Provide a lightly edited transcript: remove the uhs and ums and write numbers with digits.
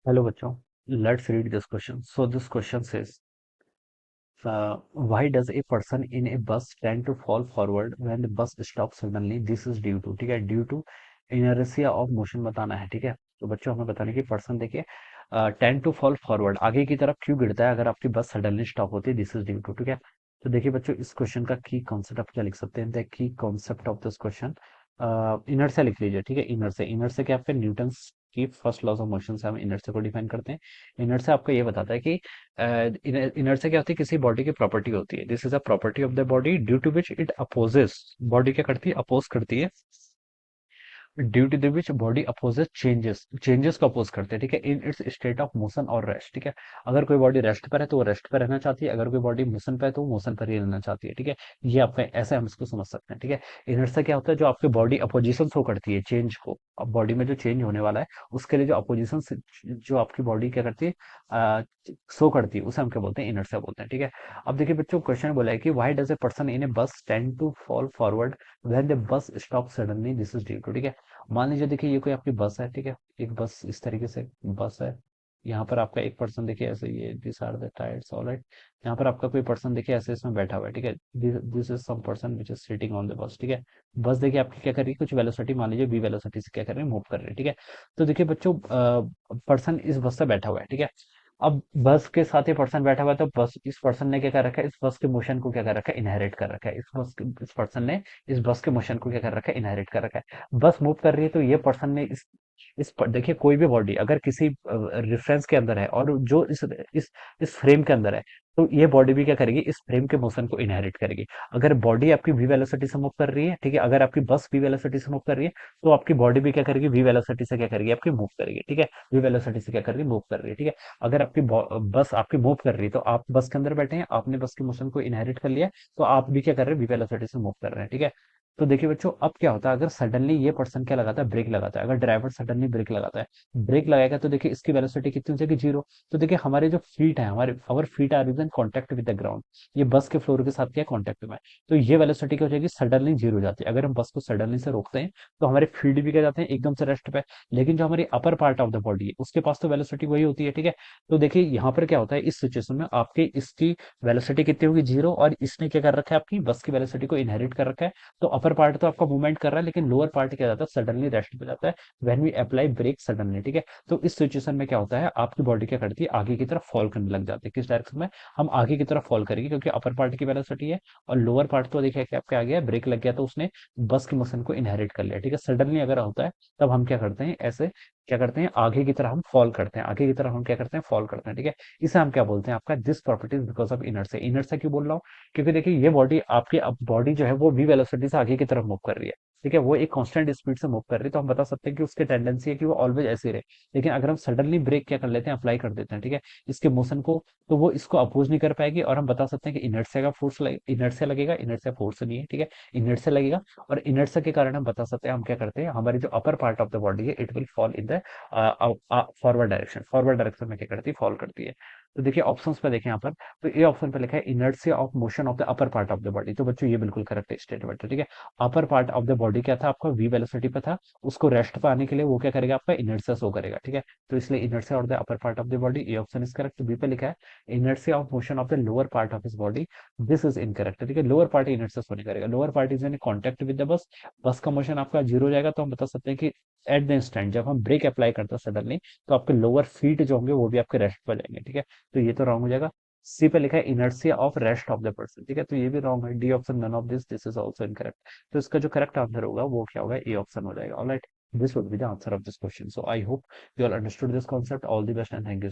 Hello बच्चों, let's read this question. So this question says, why does a person in a bus tend to fall forward when the bus stops suddenly? This is due to, ठीक है, due to inertia of motion बताना है, ठीक है। तो बच्चों हमें बताने की पर्सन देखिए टेंड टू फॉल फॉरवर्ड, आगे की तरफ क्यों गिरता है अगर आपकी बस सडनली स्टॉप होती है। दिस इज ड्यू टू, ठीक है। तो देखिए बच्चों, इस क्वेश्चन का की कॉन्सेप्ट आप क्या लिख सकते हैं, the key concept of this question, inertia लिख लीजिए, ठीक है। इनर्शिया क्या, आपके न्यूटन की फर्स्ट लॉज ऑफ मोशन से हम इनर्शिया को डिफाइन करते हैं। इनर्शिया आपको ये बताता है कि इनर्शिया क्या होती है, किसी बॉडी की प्रॉपर्टी होती है। This is a property of the body due to which it opposes, body क्या करती है, अपोज करती है, due to the which body opposes changes, changes को अपोज करते हैं, ठीक है, in its state of motion और रेस्ट, ठीक है। अगर कोई बॉडी रेस्ट पर है तो वो रेस्ट पर रहना चाहती है, अगर कोई बॉडी मोशन पर है तो वो मोशन पर ही रहना चाहती है, ठीक है। ये आपका ऐसे हम इसको समझ सकते हैं, ठीक है। इनर्शिया क्या होता है, जो आपकी बॉडी अपोजिशन शो करती है चेंज को, अब बॉडी में जो चेंज होने वाला है उसके लिए जो अपोजिशन जो आपकी बॉडी क्या करती है, शो करती है, उसे हम क्या बोलते हैं, इनर्शिया बोलते हैं, ठीक है। अब देखिए बच्चों, क्वेश्चन बोला है कि why does a person in a bus tend to fall forward when the bus stop suddenly, this is due to, ठीक है। मान लीजिए देखिए ये कोई आपकी बस है, ठीक है, एक बस इस तरीके से बस है। यहाँ पर आपका एक पर्सन देखिए ऐसे, ये this are the tyres, alright. यहाँ पर आपका कोई पर्सन देखिए ऐसे इसमें बैठा हुआ है, ठीक है। This is some person which is sitting on the bus, ठीक है। बस देखिए आपकी क्या कर रही है, कुछ वेलोसिटी मान लीजिए v वेलोसिटी से क्या कर रही है, मूव कर रही है, ठीक है। तो देखिए बच्चों, पर्सन इस बस से बैठा हुआ है, ठीक है। अब बस के साथ ही पर्सन बैठा हुआ है, तो बस इस पर्सन ने क्या कर रखा है, इस बस के मोशन को क्या कर रखा है, इनहेरिट कर रखा है। इस पर्सन ने इस बस के मोशन को क्या कर रखा है, इनहेरिट कर रखा है। बस मूव कर रही है तो ये पर्सन ने देखिए कोई भी बॉडी अगर किसी रेफरेंस के अंदर है और जो इस फ्रेम के अंदर है, तो ये बॉडी भी क्या करेगी, इस फ्रेम के मोशन को इनहेरिट करेगी। अगर बॉडी आपकी वी वेलोसिटी से मूव कर रही है, ठीक है, अगर आपकी बस वी वेलोसिटी से मूव कर रही है, तो आपकी बॉडी भी क्या करेगी, वी वेलोसिटी से क्या करेगी, आपकी मूव करेगी, ठीक है। वी वेलोसिटी से क्या कर रही है, मूव कर रही है, ठीक है। अगर आपकी बस आपकी मूव कर रही है तो आप बस के अंदर बैठे हैं, आपने बस के मोशन को इनहेरिट कर लिया, तो आप भी क्या कर रहे हैं, वी वेलोसिटी से मूव कर रहे हैं, ठीक है। तो देखिए बच्चों, अब क्या होता है अगर सडनली ये पर्सन क्या लगाता है, ब्रेक लगाता है। अगर ड्राइवर सडनली ब्रेक लगाता है, ब्रेक लगाएगा, तो देखिए इसकी वेलोसिटी कितनी हो जाएगी, जीरो। तो देखिए हमारे जो फीट है, हमारे our feet are in contact with the ground, ये बस के फ्लोर के साथ क्या कॉन्टेक्ट में है, तो ये वेलोसिटी क्या हो जाएगी, सडनली जीरो हो जाती है। अगर हम बस को सडनली से रोकते हैं तो हमारे फीट भी क्या जाते हैं, एकदम से रेस्ट पे। लेकिन जो हमारी अपर पार्ट ऑफ द बॉडी है उसके पास तो वेलोसिटी वही होती है, ठीक है। तो देखिए यहाँ पर क्या होता है, इस सिचुएशन में आपके इसकी वेलोसिटी कितनी होगी, जीरो, और इसने क्या कर रखा है, आपकी बस की वेलोसिटी को इनहेरिट कर रखा है। तो अपर पार्ट तो आपका मूवमेंट कर रहा है, लेकिन लोअर पार्ट क्या जाता है, सडनली रेस्ट पे जाता है when we apply brake suddenly, ठीक है। तो इस सिचुएशन में क्या होता है, आपकी बॉडी क्या करती है, आगे की तरफ फॉल करने लग जाती है। किस डायरेक्शन में, हम आगे की तरफ फॉल करेंगे, क्योंकि अपर पार्ट की वेलोसिटी है और लोअर पार्ट तो देखिए कि आपके आ गया, ब्रेक लग गया तो उसने बस के मोशन को इनहेरिट कर लिया, ठीक है। सडनली अगर होता है तब हम क्या करते हैं, ऐसे क्या करते हैं, आगे की तरफ हम फॉल करते हैं, आगे की तरफ हम क्या करते हैं, फॉल करते हैं, ठीक है। इसे हम क्या बोलते हैं, आपका this properties because of inertia. Inertia क्यों बोल रहा हूँ, क्योंकि देखिए ये बॉडी आपकी, अब बॉडी जो है वो वी वेलोसिटी से आगे की तरफ मूव कर रही है, ठीक है, वो एक कांस्टेंट स्पीड से मूव कर रही है, तो हम बता सकते हैं कि उसकी टेंडेंसी है कि वो ऑलवेज ऐसी रहे। लेकिन अगर हम सडनली ब्रेक क्या कर लेते हैं, अप्लाई कर देते हैं, ठीक है, इसके मोशन को, तो वो इसको अपोज नहीं कर पाएगी, और हम बता सकते हैं कि इनर्शिया का फोर्स इनर्शिया लगेगा, इनर्शिया फोर्स नहीं है, ठीक है, इनर्शिया लगेगा। और इनर्शिया के कारण हम बता सकते हैं, हम क्या करते हैं, हमारी जो upper part of the body है it will fall in the forward direction, forward direction में क्या करती है, फॉल करती है। तो देखिए ऑप्शंस पे देखें यहाँ पर, तो ए ऑप्शन पे लिखा है inertia of motion of the upper part of the body. तो बच्चों ये बिल्कुल करेक्ट स्टेटमेंट है, ठीक है। अपर पार्ट ऑफ द बॉडी क्या था, आपका वी वेलोसिटी पे था, उसको रेस्ट पे आने के लिए वो क्या करेगा, आपका इनर्शिया शो करेगा, ठीक है। तो इसलिए inertia of the upper part of the body, A option is correct. B पे लिखा है inertia of motion of the lower part of his body, this is incorrect, ठीक है। लोअर पार्ट इनर्शिया शो नहीं करेगा, lower part is in contact with the bus, bus का motion आपका zero हो जाएगा। तो हम बता सकते हैं कि एट द इंस्टेंट जब हम ब्रेक अप्लाई करते हैं सडनली, तो आपके लोअर फीट जो होंगे वो भी आपके रेस्ट पर जाएंगे, ठीक है। तो ये तो रॉन्ग हो जाएगा। सी पे लिखा है inertia of rest of the person, ठीक है, तो ये भी रॉन्ग है। D option none of this is also incorrect. तो इसका जो करेक्ट आंसर होगा वो क्या होगा, ए ऑप्शन हो जाएगा। Alright, this would be the answer of this question. So I hope you all understood this concept. All the best and thank you.